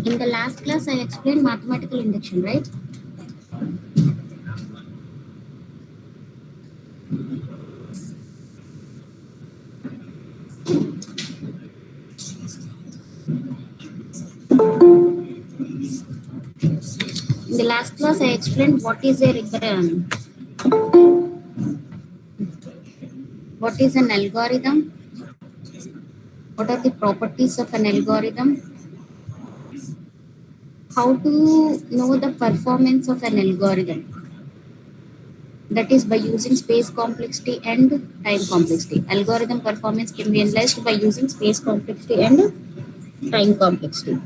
In the last class, I explained mathematical induction, right? In the last class, I explained what is an algorithm, what are the properties of an algorithm, how to know the performance of an algorithm. That is by using space complexity and time complexity. Algorithm performance can be analyzed by using space complexity and time complexity.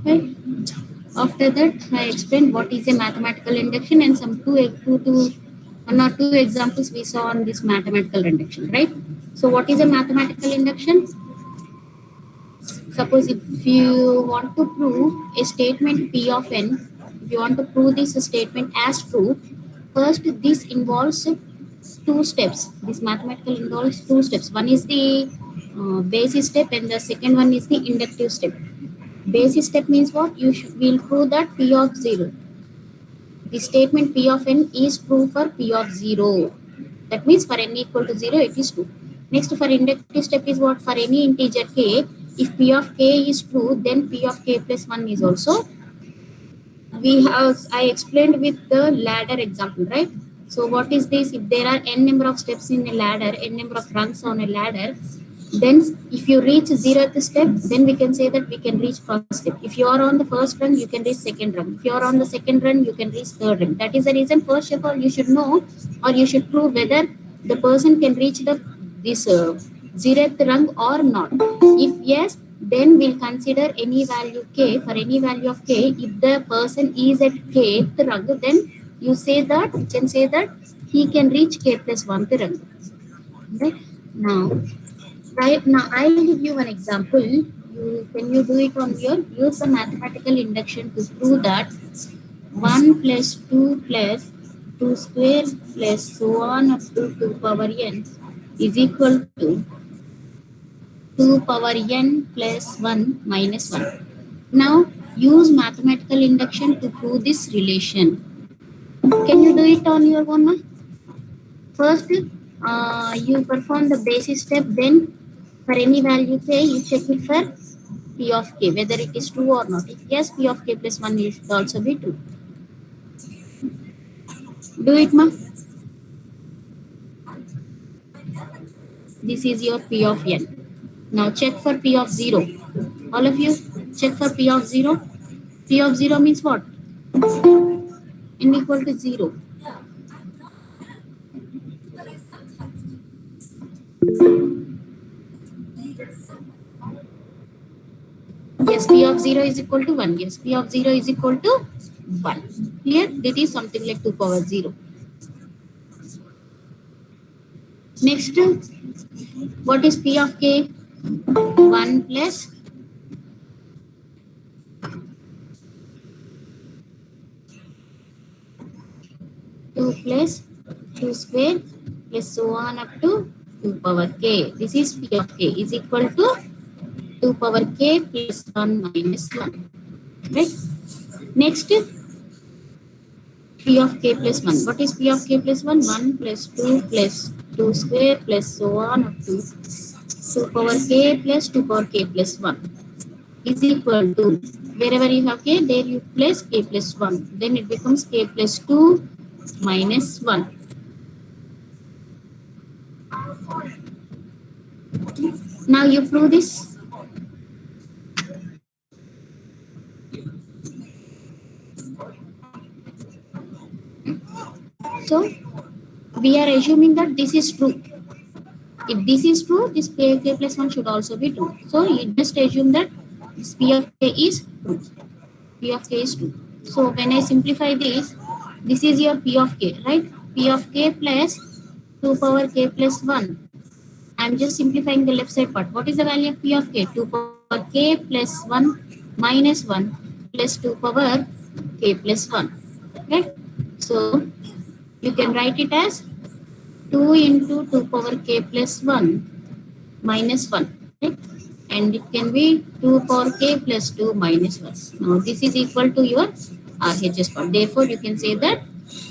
Right? After that, I explained what is a mathematical induction and some one or two examples we saw on this mathematical induction, right? So what is a mathematical induction? Suppose if you want to prove a statement P of n, if you want to prove this statement as true, first this involves two steps. This mathematical involves two steps. One is the basis step and the second one is the inductive step. Basis step means what? Will prove that P of 0. The statement P of n is true for P of 0. That means for n equal to 0, it is true. Next, for inductive step is what? For any integer k, if P of k is true, then P of k plus 1 is also. I explained with the ladder example, right? So what is this? If there are n number of steps in a ladder, n number of rungs on a ladder, then if you reach 0th step, then we can say that we can reach first step. If you are on the first rung, you can reach second rung. If you are on the second rung, you can reach third rung. That is the reason, first of all, you should know or you should prove whether the person can reach this 0th rung or not. If yes, then we'll consider any value k. For any value of k, if the person is at kth rung, then you can say that he can reach k plus 1th rung. Right now, I'll give you an example. Can you do it on your use the mathematical induction to prove that 1 plus 2 plus 2 square plus so on up to 2 power n is equal to 2 power n plus 1 minus 1. Now use mathematical induction to prove this relation. Can you do it on your own? First, you perform the basis step, then for any value k, you check it for P of k, whether it is true or not. If yes, P of k plus 1 should also be true. Do it, ma. This is your P of n. Now check for P of 0. All of you, check for P of 0. P of 0 means what? N equal to 0. Yes, P of 0 is equal to 1. Yes, P of 0 is equal to 1. Clear? That is something like 2 power 0. Next, what is P of k? 1 plus 2 plus 2 square plus so on up to 2 power k. This is P of k is equal to 2 power k plus 1 minus 1. Right? Next, P of k plus 1. What is P of k plus 1? 1 plus 2 plus 2 square plus so on up to 2 power k plus 2 power k plus 1 is equal to, wherever you have k, there you place k plus 1. Then it becomes k plus 2 minus 1. Now you prove this. So we are assuming that this is true. If this is true, this k plus 1 should also be true. So you just assume that this P of k is true. P of k is true. So when I simplify this is your P of k, right? P of k plus 2 power k plus 1. I'm just simplifying the left side part. What is the value of P of k? 2 power k plus 1 minus 1 plus 2 power k plus 1. Right? So you can write it as 2 into 2 power k plus 1 minus 1. Right? and it can be 2 power k plus 2 minus 1. Now this is equal to your RHS part. Therefore, you can say that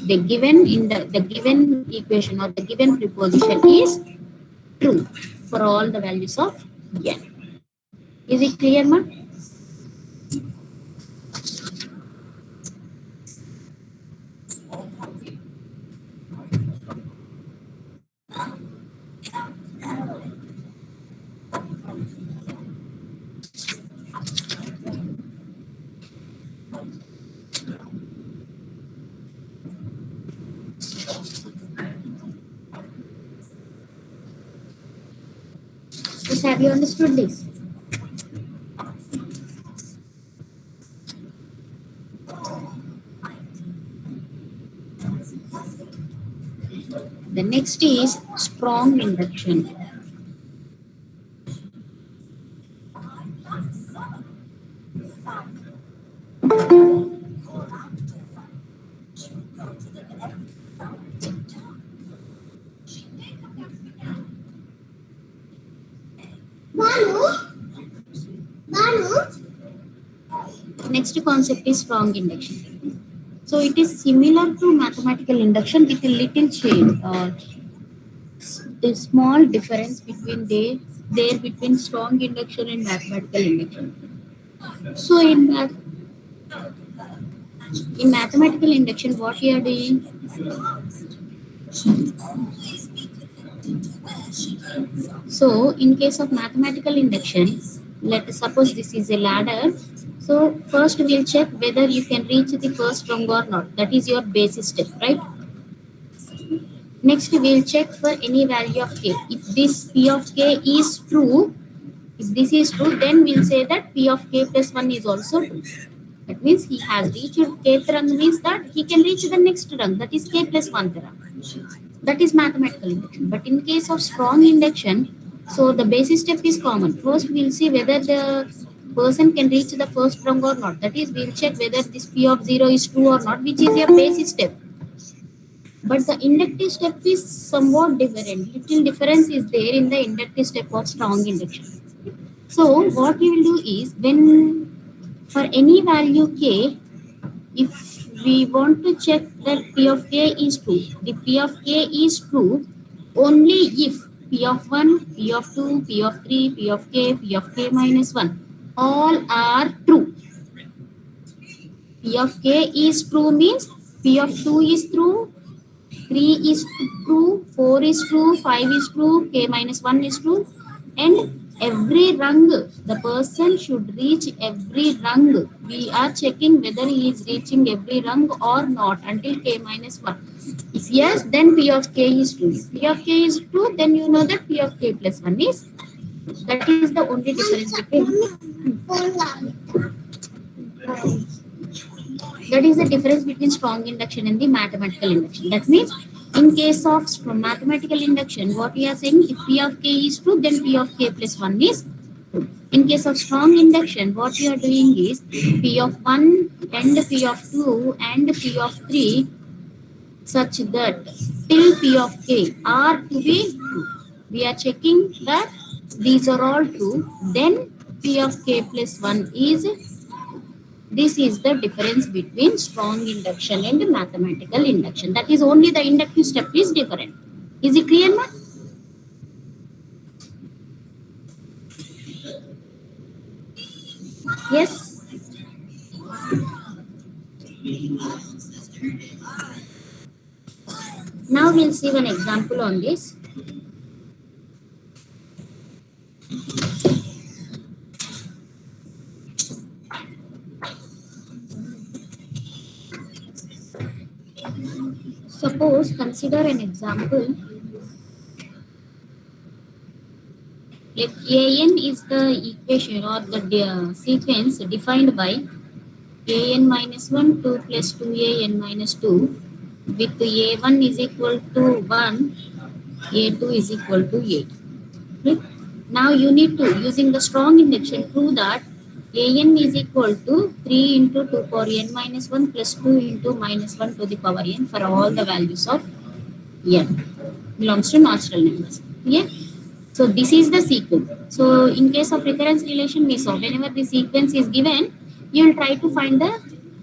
the given in the given equation or the given preposition is true for all the values of n. Is it clear, ma? Just have you understood this? The next is strong induction. Next concept is strong induction. So it is similar to mathematical induction with a little change or the small difference between there between strong induction and mathematical induction. So in mathematical induction, what we are doing? So in case of mathematical induction, let us suppose this is a ladder. So first we'll check whether you can reach the first rung or not. That is your basis step, right? Next we'll check for any value of k. If this p of k is true, if this is true, then we'll say that p of k plus 1 is also true. That means he has reached kth rung, means that he can reach the next rung, that is k plus 1th rung. That is mathematical induction. But in case of strong induction, so the basis step is common. First we'll see whether the person can reach the first rung or not. That is, we'll check whether this p of 0 is true or not, which is your basis step. But the inductive step is somewhat different. Little difference is there in the inductive step of strong induction. So what we will do is, when for any value k, if we want to check that p of k is true, the p of k is true only if p of 1, p of 2, p of 3, p of k minus 1 all are true. P of k is true means p of 2 is true, 3 is true, 4 is true, 5 is true, k minus 1 is true, and every rung, the person should reach every rung. We are checking whether he is reaching every rung or not until k minus 1. If yes, then p of k is true. If p of k is true, then you know that p of k plus 1 is. That is the only difference between. That is the difference between strong induction and the mathematical induction. That means in case of mathematical induction, what we are saying, if p of k is true, then p of k plus 1 is true. In case of strong induction, what we are doing is p of 1 and p of 2 and p of 3 such that till p of k are to be true. We are checking that these are all true, then p of k plus 1 is. This is the difference between strong induction and mathematical induction. That is, only the inductive step is different. Is it clear, ma? Yes. Now we'll see one example on this. Suppose, consider an example. Like an is the equation or the sequence defined by an minus 1, 2 plus 2an minus 2 with a1 is equal to 1, a2 is equal to 8. Okay? Now you need to, using the strong induction, prove that an is equal to 3 into 2 power n minus 1 plus 2 into minus 1 to the power n for all the values of n belongs to natural numbers. Yeah. So this is the sequence. So in case of recurrence relation, we saw whenever the sequence is given, you will try to find the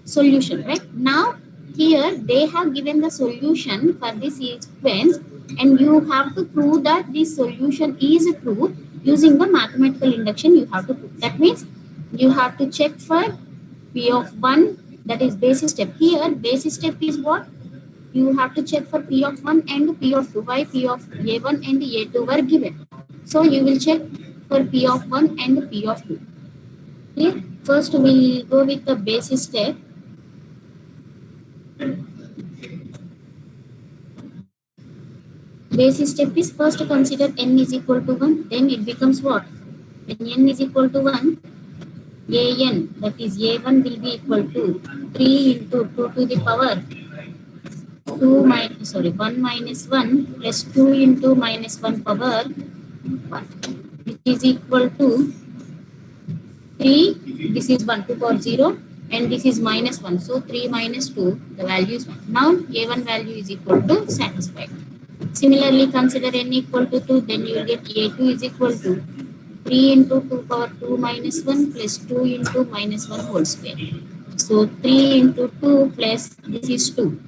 solution, right? Now here they have given the solution for this sequence, and you have to prove that this solution is true using the mathematical induction. You have to prove. That means you have to check for P of 1, that is basis step. Here basis step is what? You have to check for P of 1 and P of 2. Why? P of A1 and A2 were given. So you will check for P of 1 and P of 2. Clear? First we'll go with the basis step. Basis step is first consider n is equal to 1. Then it becomes what? When n is equal to 1, an, that is a1 will be equal to 3 into 2 to the power 1 minus 1 plus 2 into minus 1 power 1, which is equal to 3. This is 1, 2 power 0, and this is minus 1. So 3 minus 2, the value is 1. Now a1 value is equal to satisfied. Similarly, consider n equal to 2, then you will get a2 is equal to 3 into 2 power 2 minus 1 plus 2 into minus 1 whole square. So 3 into 2 plus this is 2.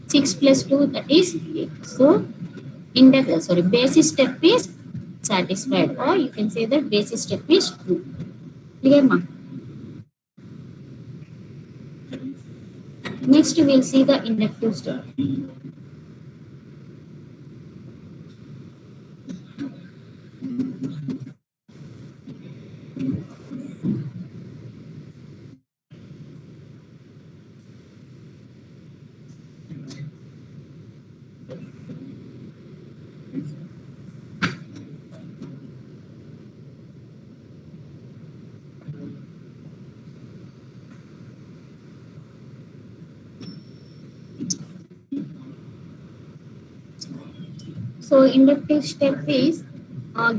6 plus 2, that is 8. So basis step is satisfied, or you can say that basis step is true. Clear, ma? Next we will see the inductive step. So inductive step is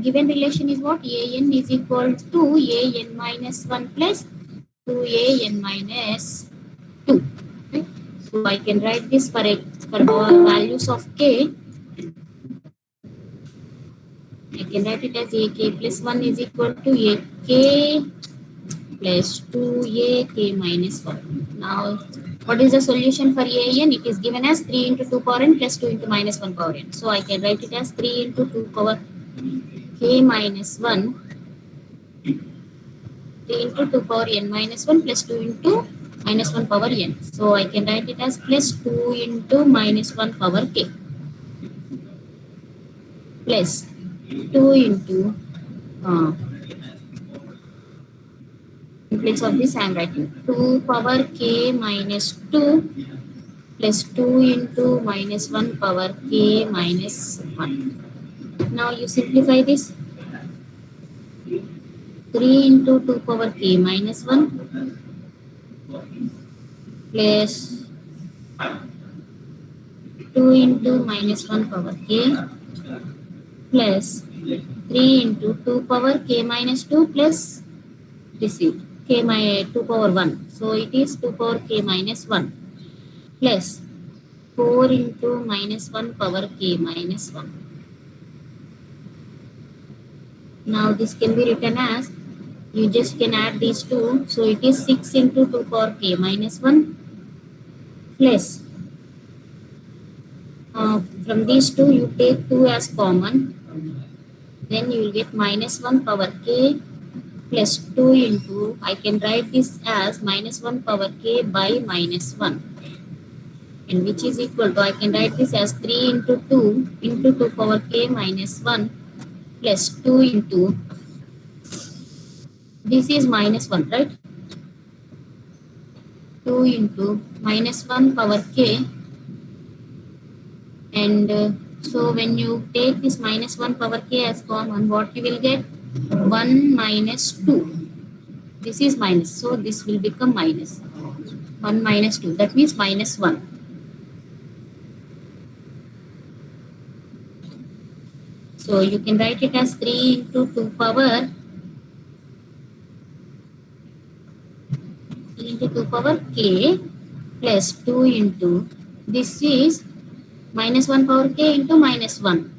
given relation is what? An is equal to an minus 1 plus 2an minus 2. Right? So I can write this for all values of k. I can write it as ak plus 1 is equal to ak plus 2ak minus 1. Now, what is the solution for an? It is given as 3 into 2 power n plus 2 into minus 1 power n. So I can write it as 3 into 2 power k minus 1, 3 into 2 power n minus 1 plus 2 into minus 1 power n. So I can write it as plus 2 into minus 1 power k plus 2 into in place of this I am writing 2 power k minus 2 plus 2 into minus 1 power k minus 1. Now you simplify this. 3 into 2 power k minus 1 plus 2 into minus 1 power k plus 3 into 2 power k minus 2 plus this is k minus 2 power 1. So it is 2 power k minus 1 plus 4 into minus 1 power k minus 1. Now this can be written as, you just can add these two. So it is 6 into 2 power k minus 1 plus from these two you take 2 as common, then you will get minus 1 power k plus 2 into, I can write this as minus 1 power k by minus 1, and which is equal to, I can write this as 3 into 2 into 2 power k minus 1 plus 2 into, this is minus 1, right? 2 into minus 1 power k, and so when you take this minus 1 power k as common, what you will get? 1 minus 2. This is minus, so this will become minus 1 minus 2, that means minus 1. So you can write it as 3 into 2 power k plus 2 into, this is minus 1 power k into minus 1.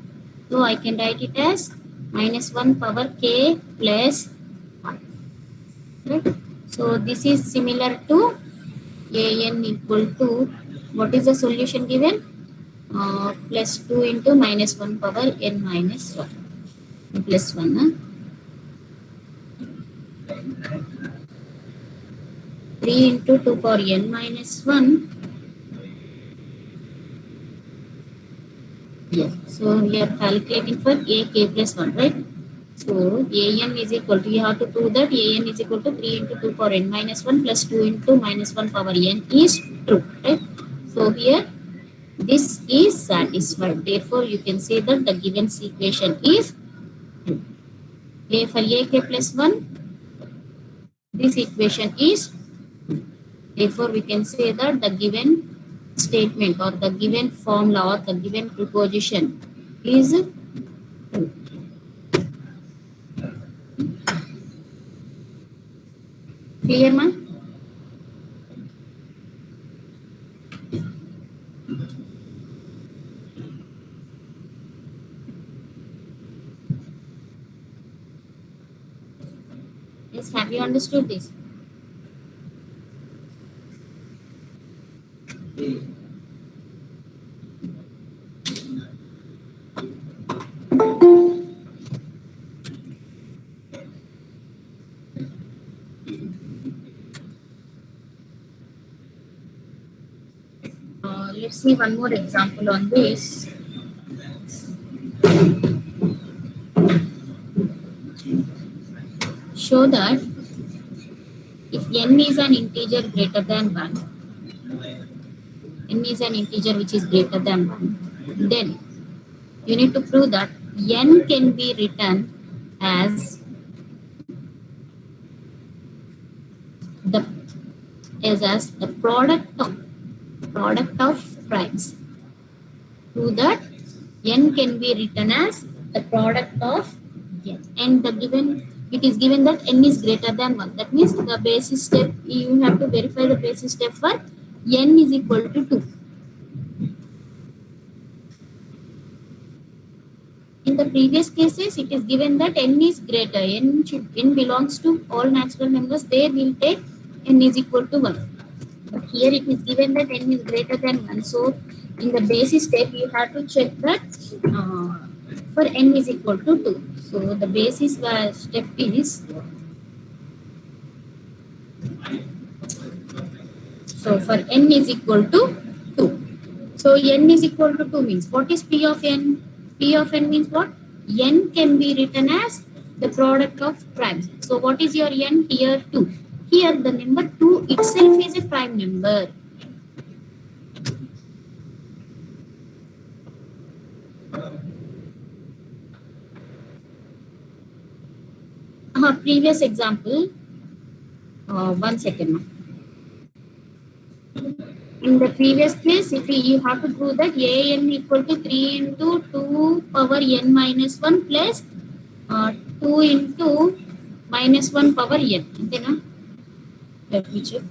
So I can write it as minus 1 power k plus 1. Right? So this is similar to an equal to, what is the solution given? Plus 2 into minus 1 power n minus 1 plus 1. 3 into 2 power n minus 1. Yeah. So we are calculating for a k plus 1, right? So an is equal to, you have to prove that an is equal to 3 into 2 power n minus 1 plus 2 into minus 1 power n is true, right? So here this is satisfied. Therefore, you can say that the given equation is true. A for a k plus 1, this equation is true. Therefore, we can say that the given statement or the given formula or the given proposition is true. Clear, ma? Yes, have you understood this? Let's see one more example on this. Show that if n is an integer greater than 1, n is an integer which is greater than 1, then you need to prove that n can be written as the the product of primes. Prove that n can be written as the product of n, and the given, it is given that n is greater than 1. That means the basis step, you have to verify the basis step for n is equal to 2. In the previous cases, it is given that n is greater, n belongs to all natural numbers, there will take n is equal to 1. But here it is given that n is greater than 1. So in the basis step, you have to check that for n is equal to 2. So the basis step is, so for n is equal to 2. So n is equal to 2 means, what is P of n? P of n means what? N can be written as the product of primes. So what is your n? Here 2. Here the number 2 itself is a prime number. Previous example, 1 second. In the previous case, if you have to prove that an equal to 3 into 2 power n minus 1 plus 2 into minus 1 power n. Okay, na? Let me check.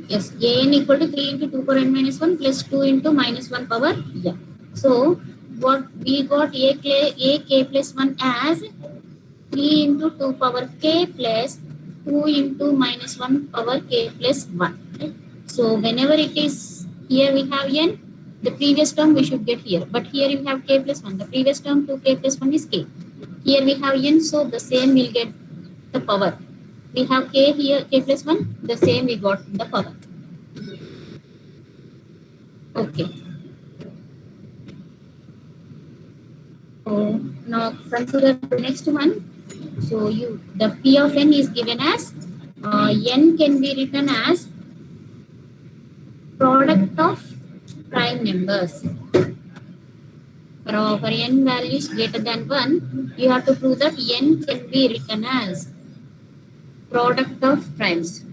Yes, an equal to 3 into 2 power n minus 1 plus 2 into minus 1 power n. So, what we got a k plus 1 as 3 into 2 power k plus 2 into minus 1 power k plus 1. Right? So whenever it is, here we have n, the previous term we should get here. But here we have k plus 1. The previous term 2k plus 1 is k. Here we have n, so the same will get the power. We have k here, k plus 1, the same we got the power. Okay. So now consider the next one. So the P of n is given as n can be written as product of prime numbers. For n values greater than 1, you have to prove that n can be written as product of primes.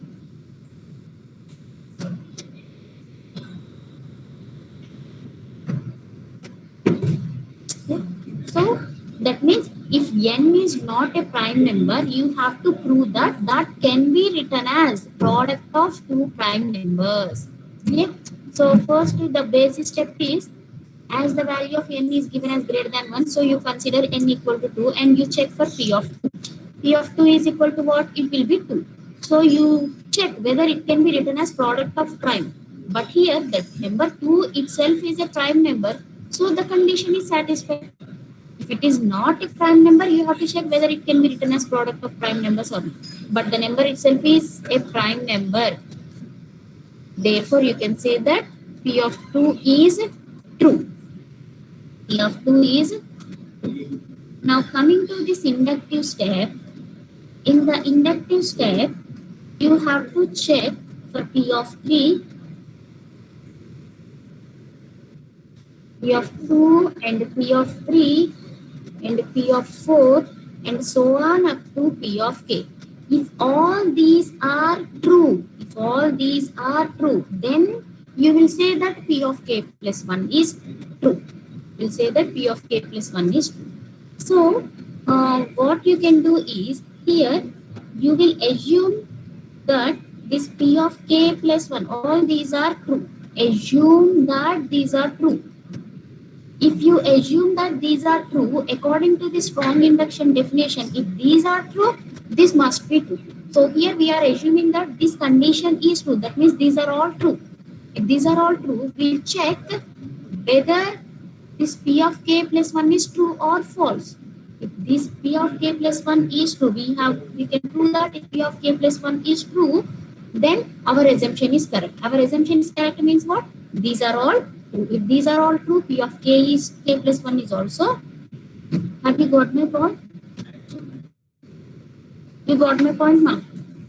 So that means If n is not a prime number, you have to prove that that can be written as product of two prime numbers. Okay? So first the basic step is, as the value of n is given as greater than 1, so you consider n equal to 2 and you check for p of 2. P of 2 is equal to what? It will be 2. So you check whether it can be written as product of prime. But here the number 2 itself is a prime number, so the condition is satisfied. If it is not a prime number, you have to check whether it can be written as product of prime numbers or not. But the number itself is a prime number. Therefore, you can say that P of 2 is true. P of 2 is true. Now coming to this inductive step, in the inductive step, you have to check for P of 3, P of 2 and P of 3 and P of 4 and so on up to P of k. If all these are true, then you will say that P of k plus 1 is true. You will say that P of k plus 1 is true. So, what you can do is, here you will assume that this P of k plus 1, all these are true. Assume that these are true. If you assume that these are true, according to the strong induction definition, if these are true, this must be true. So here we are assuming that this condition is true. That means these are all true. If these are all true, we'll check whether this P of k plus 1 is true or false. If this P of k plus 1 is true, we can prove that if P of k plus 1 is true, then our assumption is correct. Our assumption is correct means what? These are all true. If these are all true, P of k plus 1 is also. Have you got my point? You got my point now?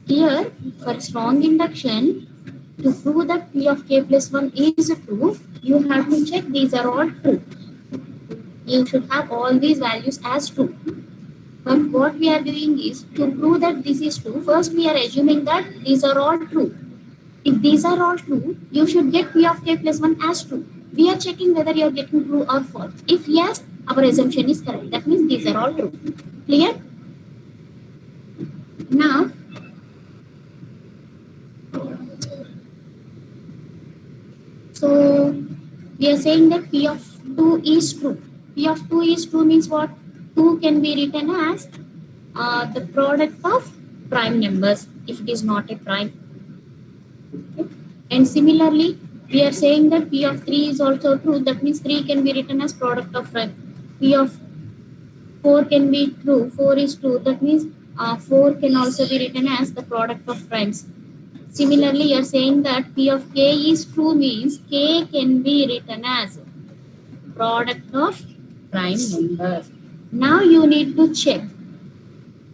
Here, for strong induction, to prove that P of k plus 1 is true, you have to check these are all true. You should have all these values as true. But what we are doing is, to prove that this is true, first we are assuming that these are all true. If these are all true, you should get P of k plus 1 as true. We are checking whether you are getting true or false. If yes, our assumption is correct. That means these are all true. Clear? Now, so we are saying that P of 2 is true. P of 2 is true means what? 2 can be written as the product of prime numbers if it is not a prime. Okay. And similarly, we are saying that P of 3 is also true. That means 3 can be written as product of prime. P of 4 can be true. 4 is true. That means 4 can also be written as the product of primes. Similarly, you are saying that P of k is true means k can be written as product of prime numbers. Now you need to check.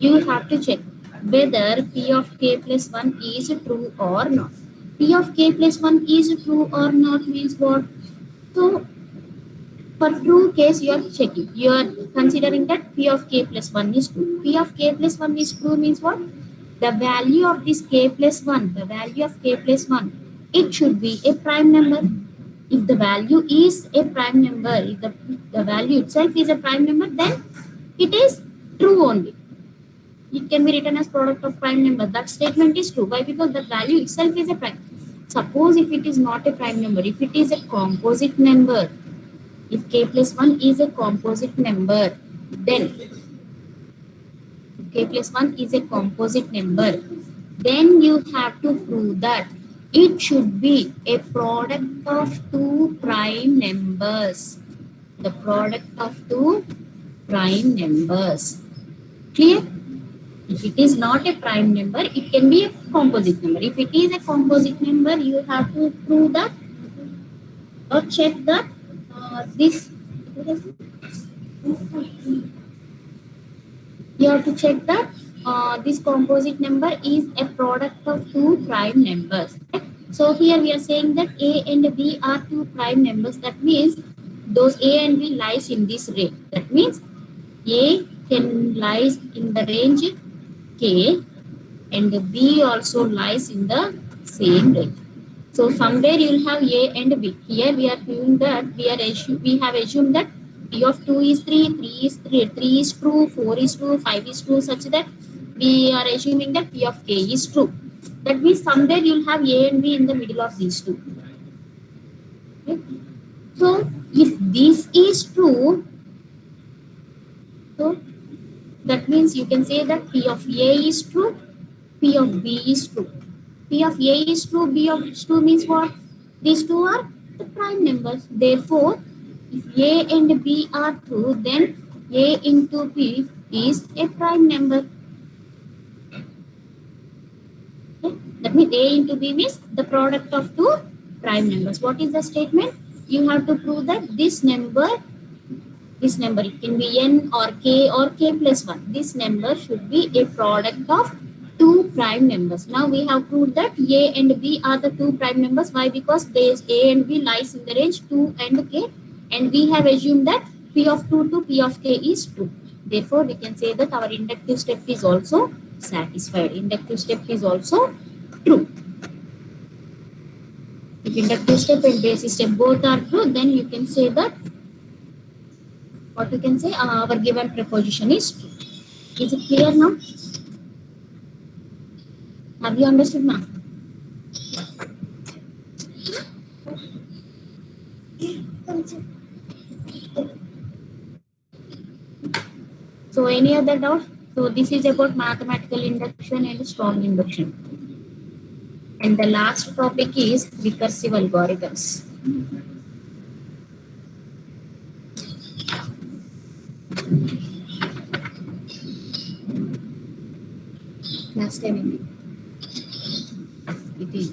You have to check whether P of k plus 1 is true or not. P of k plus 1 is true or not means what? So, for true case, you are checking. You are considering that P of k plus 1 is true. P of k plus 1 is true means what? The value of this k plus 1, the value of k plus 1, it should be a prime number. If the value is a prime number, if the value itself is a prime number, then it is true only. It can be written as product of prime number. That statement is true. Why? Because the value itself is a prime. Suppose if it is not a prime number, if it is a composite number, if k plus 1 is a composite number, then k plus 1 is a composite number, then you have to prove that it should be a product of two prime numbers. The product of two prime numbers. Clear? If it is not a prime number, it can be a composite number. If it is a composite number, you have to prove that or check that you have to check that this composite number is a product of two prime numbers. So here we are saying that A and B are two prime numbers. That means those A and B lies in this range. That means A can lies in the range K and B also lies in the same range. So somewhere you will have A and B. Here we are doing that we have assumed that P of 2 is 3, 3 is 3, 3 is true, 4 is true, 5 is true, such that we are assuming that P of K is true. That means somewhere you'll have A and B in the middle of these two. Okay? So if this is true, so that means you can say that P of A is true, P of B is true. P of A is true, B of 2 means what? These two are the prime numbers. Therefore, if A and B are true, then A into B is a prime number. Okay? That means A into B means the product of two prime numbers. What is the statement? You have to prove that this number, it can be n or k plus 1. This number should be a product of two prime numbers. Now we have proved that A and B are the two prime numbers. Why? Because A and B lies in the range 2 and k, and we have assumed that P of 2 to P of k is true. Therefore, we can say that our inductive step is also satisfied. Inductive step is also true. If inductive step and basic step both are true, then you can say that what we can say our given preposition is true. Is it clear now? Have you understood now? So any other doubt? So this is about mathematical induction and strong induction. And the last topic is recursive algorithms. Last time it is.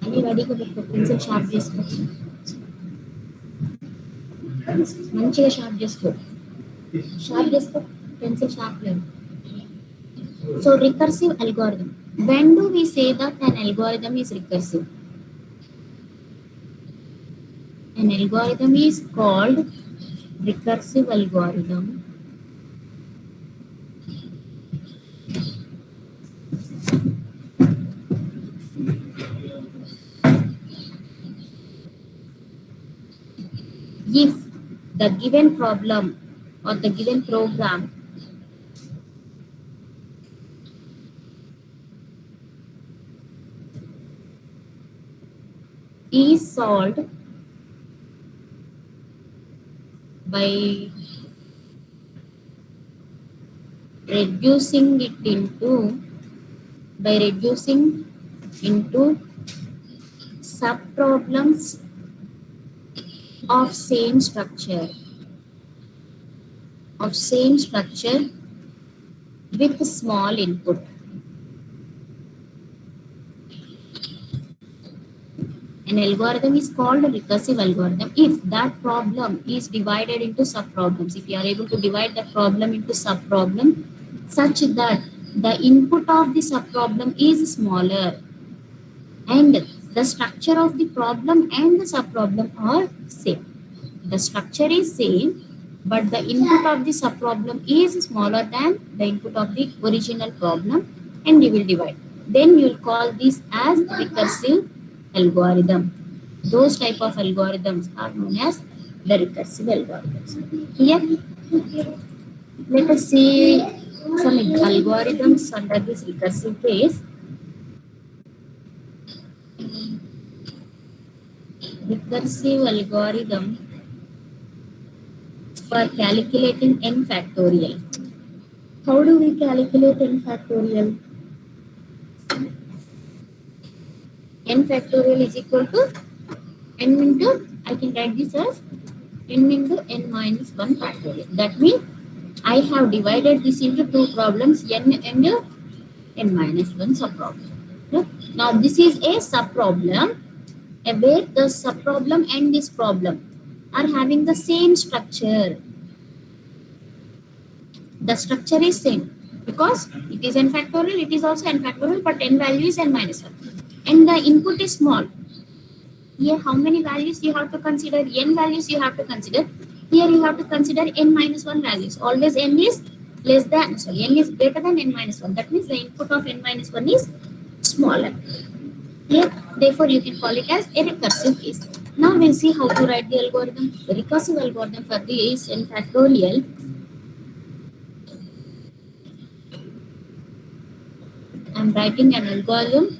Anybody could put pencil sharp చేసుకో మంచిగా sharp చేసుకో pencil sharp లేదు. So recursive algorithm. When do we say that an algorithm is recursive? An algorithm is called recursive algorithm if the given problem or the given program is solved by reducing into subproblems of same structure with small input. An algorithm is called a recursive algorithm if that problem is divided into subproblems. If you are able to divide that problem into subproblem such that the input of the subproblem is smaller and the structure of the problem and the subproblem are same. The structure is same, but the input of the subproblem is smaller than the input of the original problem, and you will divide. Then you will call this as recursive algorithm. Those type of algorithms are known as the recursive algorithms. Here, let us see some algorithms under this recursive case. Recursive algorithm for calculating n factorial. How do we calculate n factorial? N factorial is equal to n into, I can write this as n into n minus 1 factorial. That means I have divided this into two problems, n and n minus 1 subproblem. Now this is a subproblem where the subproblem and this problem are having the same structure. The structure is same because it is n factorial, it is also n factorial, but n value is n minus 1. And the input is small. Here, how many values you have to consider? N values you have to consider. Here you have to consider n minus 1 values. Always n is less than, sorry, n is greater than n minus 1. That means the input of n minus 1 is smaller. Here, therefore, you can call it as a recursive case. Now we'll see how to write the algorithm. The recursive algorithm for this n factorial. I'm writing an algorithm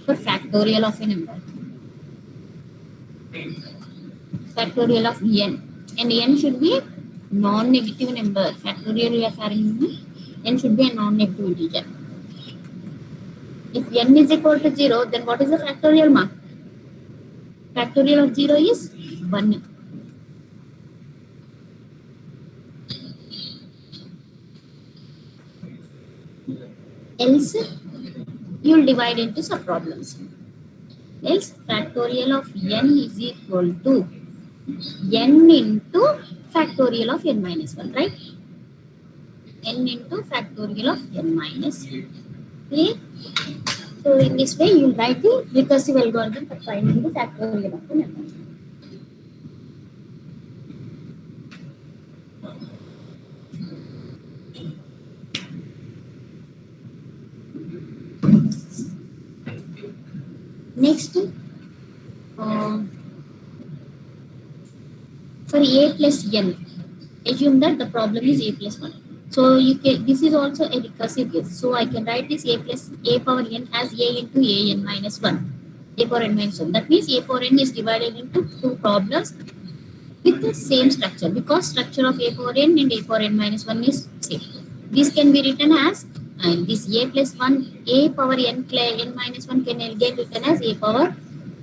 for factorial of a number. Factorial of n. And n should be non-negative number. Factorial we are having n should be a non-negative integer. If n is equal to 0, then what is the factorial mark? Factorial of 0 is 1. Else, you will divide into subproblems. Else, factorial of n is equal to n into factorial of n minus 1, right? N into factorial of n minus 1. Okay? So in this way, you will write the recursive algorithm for finding the factorial of the number. Next, for a plus n, assume that the problem is a plus 1. So you can, this is also a recursive case. So I can write this a plus a power n as a into a n minus 1. A power n minus 1. That means a power n is divided into two problems with the same structure, because structure of a power n and a power n minus 1 is same. This can be written as this a plus 1, a power n minus 1 can again written as a power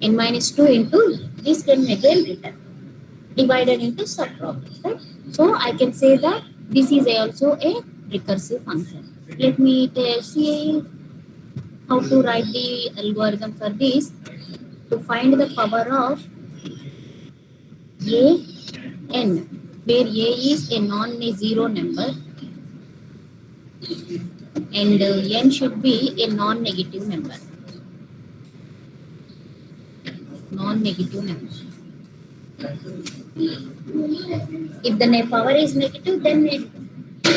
n minus 2 into this can again written divided into subproblems, right? So I can say that this is also a recursive function. Let me see how to write the algorithm for this. To find the power of a n, where a is a non-zero number and n should be a non-negative number. Non-negative number. If the power is negative, then in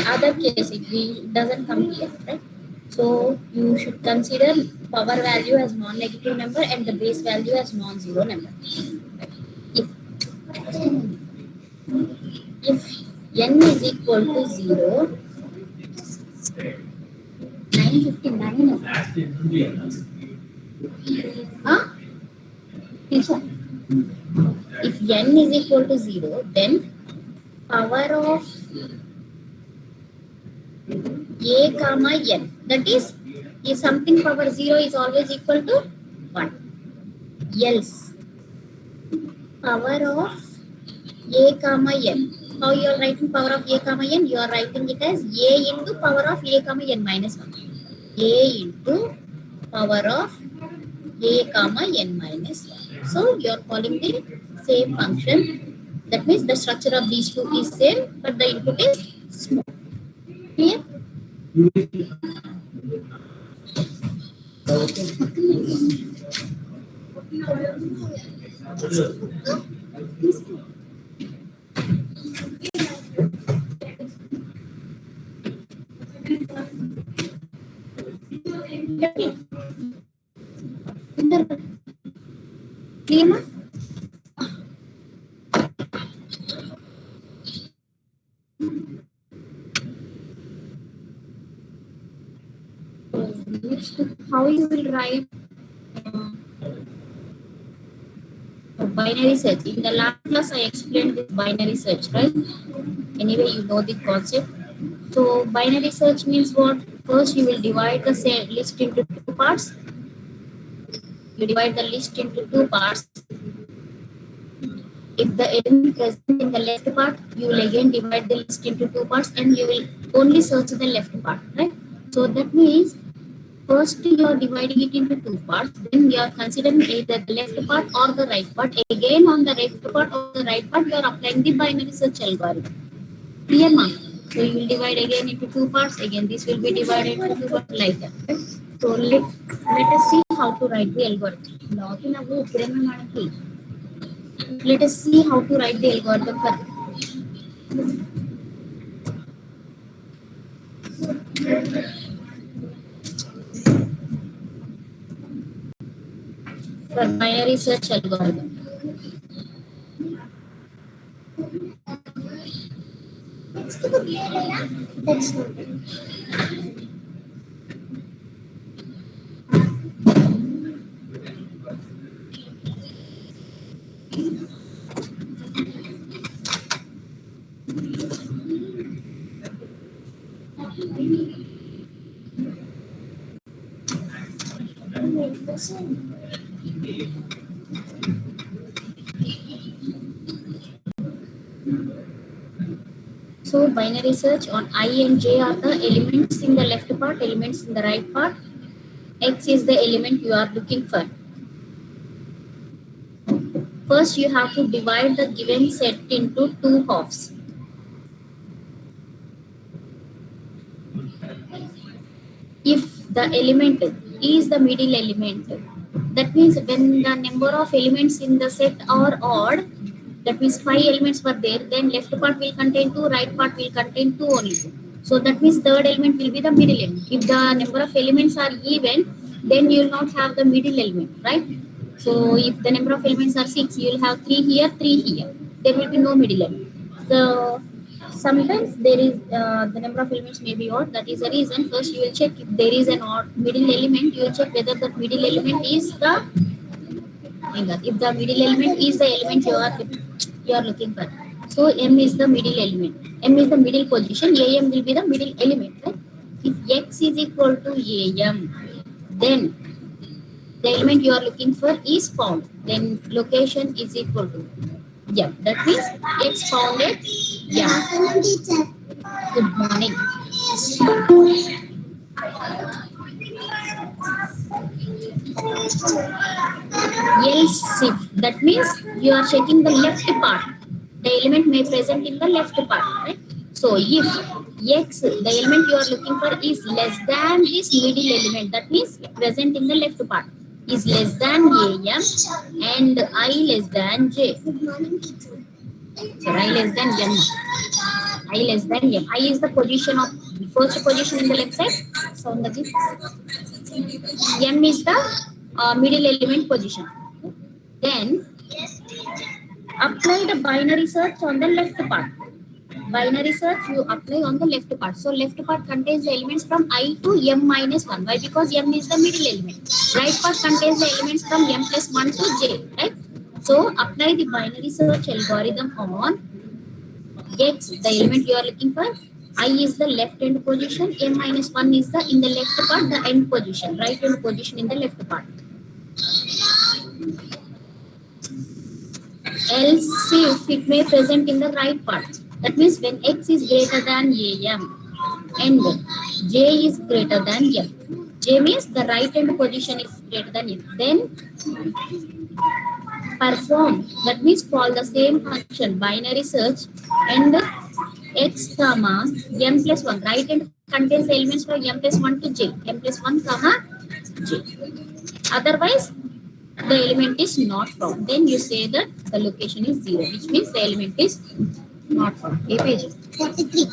other case it doesn't come here, right? So you should consider power value as non-negative number and the base value as non-zero number. If n is equal to 0, 959. Huh? If n is equal to 0, then power of a comma n, that is, if something power 0 is always equal to 1. Else, power of a comma n. How you are writing power of a comma n? You are writing it as a into power of a comma n minus 1. A into power of a comma n minus 1. So you are calling the same function. That means the structure of these two is same, but the input is small. Clear? Clear? How you will write binary search. In the last class, I explained this binary search, right? Anyway, you know the concept. So binary search means what? First, you will divide the list into two parts. You divide the list into two parts. If the element present in the left part, you will again divide the list into two parts and you will only search the left part, right? So that means first you are dividing it into two parts, then you are considering either the left part or the right part. Again on the left part or the right part, you are applying the binary search algorithm. Clear, ma'am? So you will divide again into two parts. Again, this will be divided into two parts like that. Right? So let us see how to write the algorithm. Login agu upprema madaki. Let us see how to write the algorithm for binary search algorithm. So binary search on I and j are the elements in the left part, elements in the right part. X is the element you are looking for. First, you have to divide the given set into two halves. If the element is the middle element, that means when the number of elements in the set are odd, that means 5 elements were there, then left part will contain 2, right part will contain 2 only. So that means third element will be the middle element. If the number of elements are even, then you will not have the middle element, right? So if the number of elements are 6, you will have 3 here, 3 here. There will be no middle element. So sometimes there is the number of elements may be odd. That is the reason. First, you will check if there is an odd middle element. You will check whether that middle element is the if the middle element is the element you are looking for. So M is the middle element. M is the middle position. AM will be the middle element. Right? If X is equal to AM, then the element you are looking for is found. Then location is equal to yeah. That means X found at yeah. Good morning. Else if that means you are checking the left part. The element may present in the left part, right? So if X, the element you are looking for is less than this middle element, that means present in the left part, is less than AM and I less than J. So I less than M. I less than M. I is the position of first position in the left side. So M is the middle element position. Then apply the binary search on the left part. Binary search you apply on the left part. So left part contains the elements from I to M minus 1. Why? Because M is the middle element. Right part contains the elements from M plus 1 to J. Right? So apply the binary search algorithm on X, the element you are looking for. I is the left end position. M minus 1 is the in the left part, the end position. Right end position in the left part. Else if it may present in the right part. That means when X is greater than AM and J is greater than M. J means the right hand position is greater than M. Then perform, that means call the same function binary search and X comma M plus 1. Right hand contains the elements from M plus 1 to J. M plus 1 comma J. Otherwise, the element is not found. Then you say that the location is 0, which means the element is not found. A page 43.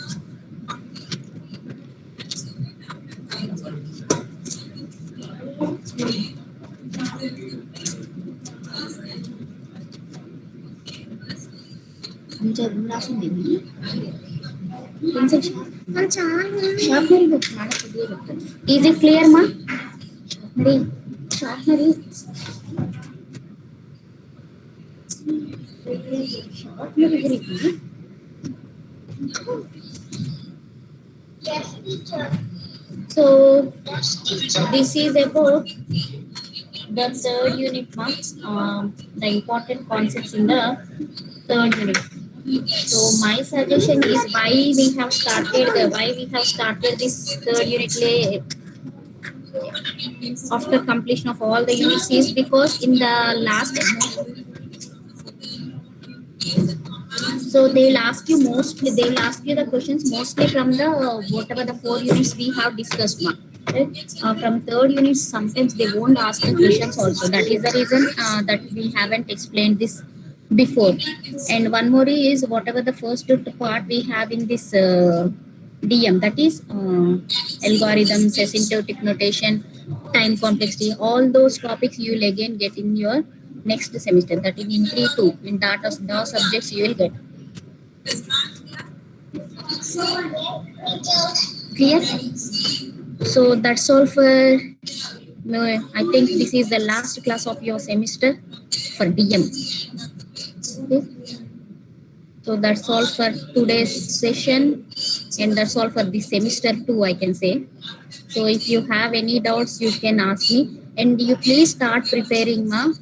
Is it clear, ma? So this is about the third unit marks, the important concepts in the third unit. So my suggestion is why we have started this third unit after completion of all the units is because in the last So they'll ask you mostly, they'll ask you the questions mostly from the whatever the 4 units we have discussed now. Right? From third unit, sometimes they won't ask the questions also. That is the reason that we haven't explained this before. And one more is whatever the first part we have in this DM, that is algorithms, asymptotic notation, time complexity, all those topics you will again get in your next semester. That is in 3-2. In data, those subjects you will get. Clear? So that's all for no, I think this is the last class of your semester for DM. Okay. So that's all for today's session, and that's all for this semester too, I can say. So if you have any doubts, you can ask me, and you please start preparing, ma.